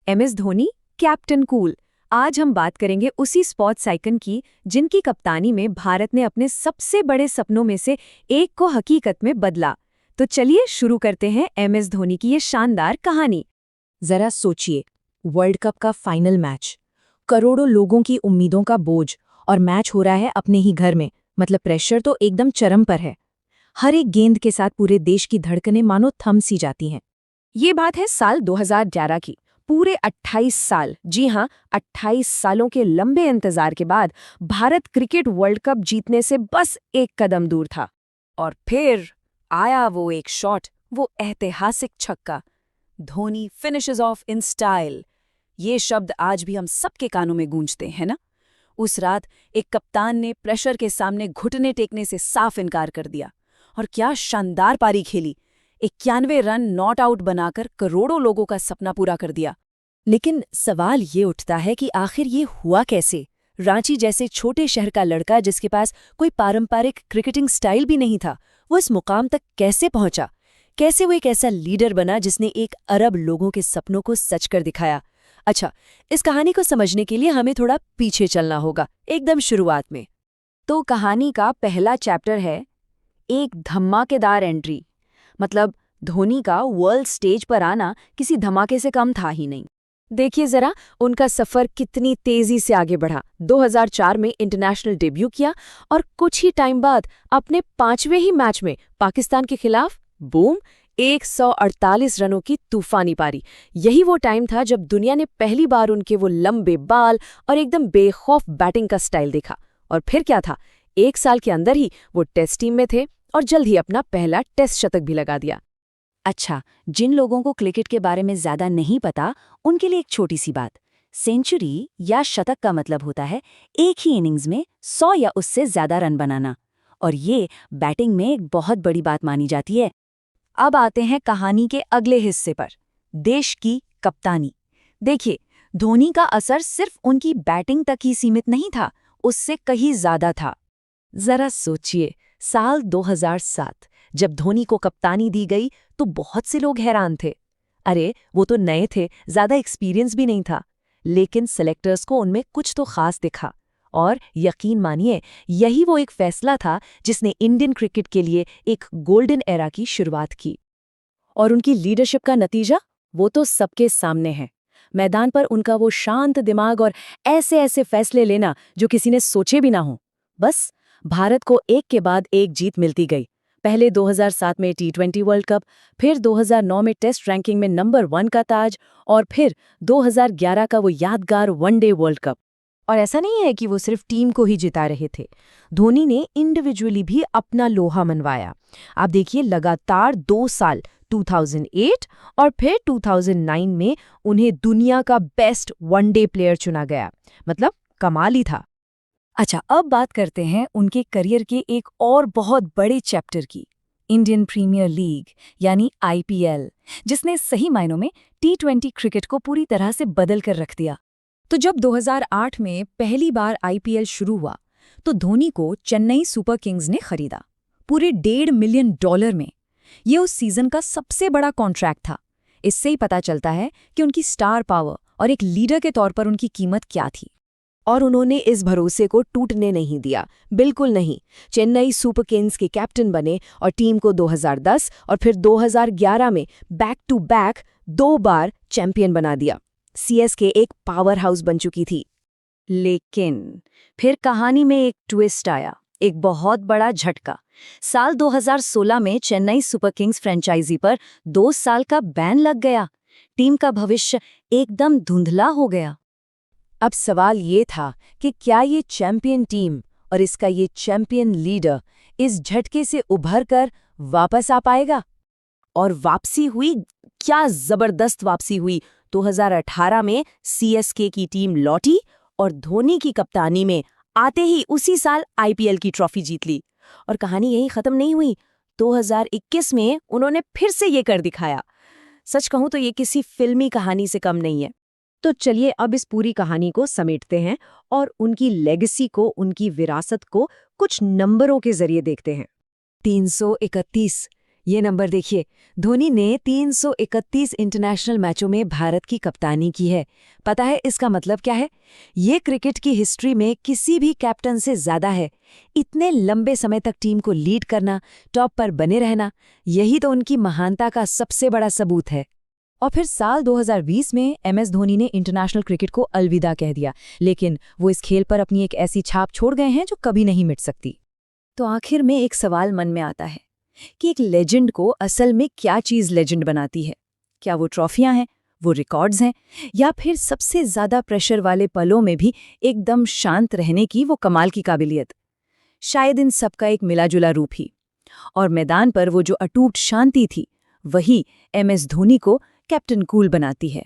MS Dhoni, captain cool. आज हम बात करेंगे उसी स्पोर्ट्स आइकन की जिनकी कप्तानी में भारत ने अपने सबसे बड़े सपनों में से एक को हकीकत में बदला। तो चलिए शुरू करते हैं MS धोनी की ये शानदार कहानी। जरा सोचिए, वर्ल्ड कप का फाइनल मैच, करोड़ों लोगों की उम्मीदों का बोझ, और मैच हो रहा है अपने ही घर में। मतलब प्रेशर तो एकदम चरम पर है। हर एक गेंद के साथ पूरे देश की धड़कनें मानो थम सी जाती हैं। ये बात है साल 2011 की। पूरे 28 साल, जी हाँ 28 सालों के लंबे इंतजार के बाद भारत क्रिकेट वर्ल्ड कप जीतने से बस एक कदम दूर था। और फिर आया वो एक शॉट, वो ऐतिहासिक छक्का। Dhoni finishes of in style. ये शब्द आज भी हम सबके कानों में गूंजते हैं ना। उस रात एक कप्तान ने प्रेशर के सामने घुटने टेकने से साफ इनकार कर दिया। और क्या शानदार पारी खेली। 91 रन नॉट आउट बनाकर करोड़ों लोगों का सपना पूरा कर दिया। लेकिन सवाल ये उठता है कि आखिर ये हुआ कैसे? रांची जैसे छोटे शहर का लड़का जिसके पास कोई पारंपरिक क्रिकेटिंग स्टाइल भी नहीं था, वो इस मुकाम तक कैसे पहुंचा? कैसे वो एक ऐसा लीडर बना जिसने 1 अरब लोगों के सपनों को सच कर दिखाया? अच्छा, इस कहानी को समझने के लिए हमें थोड़ा पीछे चलना होगा, एकदम शुरुआत में। तो कहानी का पहला चैप्टर है एक धमाकेदार एंट्री। मतलब धोनी का वर्ल्ड स्टेज पर आना किसी धमाके से कम था ही नहीं। देखिए जरा उनका सफर कितनी तेजी से आगे बढ़ा। 2004 में इंटरनेशनल डेब्यू किया और कुछ ही टाइम बाद अपने 5वें ही मैच में पाकिस्तान के खिलाफ बूम 148 रनों की तूफानी पारी। यही वो टाइम था जब दुनिया ने पहली बार उनके वो लंबे बाल और एकदम बेखौफ बैटिंग का स्टाइल देखा। और फिर क्या था, 1 साल के अंदर ही वो टेस्ट टीम में थे और जल्द ही अपना पहला टेस्ट शतक भी लगा दिया। अच्छा, जिन लोगों को क्रिकेट के बारे में ज्यादा नहीं पता, उनके लिए एक छोटी सी बात। सेंचुरी या शतक का मतलब होता है एक ही इनिंग्स में 100 या उससे ज्यादा रन बनाना। और ये बैटिंग में एक बहुत बड़ी बात मानी जाती है। अब आते हैं कहानी के अगले हिस्से पर, देश की कप्तानी। देखिए, धोनी का असर सिर्फ उनकी बैटिंग तक ही सीमित नहीं था, उससे कहीं ज्यादा था। जरा सोचिए, साल 2007 जब धोनी को कप्तानी दी गई तो बहुत से लोग हैरान थे। अरे वो तो नए थे, ज्यादा एक्सपीरियंस भी नहीं था। लेकिन सेलेक्टर्स को उनमें कुछ तो खास दिखा। और यकीन मानिए, यही वो एक फैसला था जिसने इंडियन क्रिकेट के लिए एक गोल्डन एरा की शुरुआत की। और उनकी लीडरशिप का नतीजा वो तो सबके सामने है। मैदान पर उनका वो शांत दिमाग और ऐसे ऐसे फैसले लेना जो किसी ने सोचे भी ना हो। बस भारत को एक के बाद एक जीत मिलती गई। पहले 2007 में T20 वर्ल्ड कप, फिर 2009 में टेस्ट रैंकिंग में नंबर 1 का ताज, और फिर 2011 का वो यादगार वनडे वर्ल्ड कप। और ऐसा नहीं है कि वो सिर्फ टीम को ही जिता रहे थे। धोनी ने इंडिविजुअली भी अपना लोहा मनवाया। आप देखिए, लगातार 2 साल 2008 और फिर 2009 में उन्हें दुनिया का बेस्ट वनडे प्लेयर चुना गया। मतलब कमाल ही था। अच्छा, अब बात करते हैं उनके करियर के एक और बहुत बड़े चैप्टर की, इंडियन प्रीमियर लीग यानी IPL, जिसने सही मायनों में T20 क्रिकेट को पूरी तरह से बदल कर रख दिया। तो जब 2008 में पहली बार IPL शुरू हुआ तो धोनी को चेन्नई सुपर किंग्स ने खरीदा, पूरे $1.5 मिलियन में। ये उस सीजन का सबसे बड़ा कॉन्ट्रैक्ट था। इससे ही पता चलता है कि उनकी स्टार पावर और एक लीडर के तौर पर उनकी कीमत क्या थी। और उन्होंने इस भरोसे को टूटने नहीं दिया, बिल्कुल नहीं। चेन्नई सुपर किंग्स के कैप्टन बने और टीम को 2010 और फिर 2011 में बैक टू बैक 2 बार चैंपियन बना दिया। CSK एक पावर हाउस बन चुकी थी। लेकिन फिर कहानी में एक ट्विस्ट आया, एक बहुत बड़ा झटका। साल 2016 में चेन्नई सुपर किंग्स फ्रेंचाइजी पर 2 साल का बैन लग गया। टीम का भविष्य एकदम धुंधला हो गया। अब सवाल ये था कि क्या ये चैंपियन टीम और इसका ये चैंपियन लीडर इस झटके से उभर कर वापस आ पाएगा? और वापसी हुई, क्या जबरदस्त वापसी हुई। 2018 में CSK की टीम लौटी और धोनी की कप्तानी में आते ही उसी साल IPL की ट्रॉफी जीत ली। और कहानी यही खत्म नहीं हुई। 2021 में उन्होंने फिर से ये कर दिखाया। सच कहूं तो ये किसी फिल्मी कहानी से कम नहीं है। तो चलिए अब इस पूरी कहानी को समेटते हैं और उनकी लेगेसी को, उनकी विरासत को कुछ नंबरों के जरिए देखते हैं। 331, ये नंबर देखिए, धोनी ने 331 इंटरनेशनल मैचों में भारत की कप्तानी की है। पता है इसका मतलब क्या है? ये क्रिकेट की हिस्ट्री में किसी भी कैप्टन से ज्यादा है। इतने लंबे समय तक टीम को लीड करना, टॉप पर बने रहना, यही तो उनकी महानता का सबसे बड़ा सबूत है। और फिर साल 2020 में MS धोनी ने इंटरनेशनल क्रिकेट को अलविदा कह दिया, लेकिन वो इस खेल पर अपनी एक ऐसी छाप छोड़ गए हैं जो कभी नहीं मिट सकती। तो आखिर में एक सवाल मन में आता है कि एक लेजेंड को असल में क्या चीज़ लेजेंड बनाती है? क्या वो ट्रॉफियां हैं, वो रिकॉर्ड्स हैं, या फिर सबसे ज़्यादा प्रेशर वाले पलों में भी एकदम शांत रहने की वो कमाल की काबिलियत? शायद इन सब का एक मिला-जुला रूप ही। और मैदान पर वो जो अटूट शांति थी, वही MS धोनी को कैप्टन कूल बनाती है।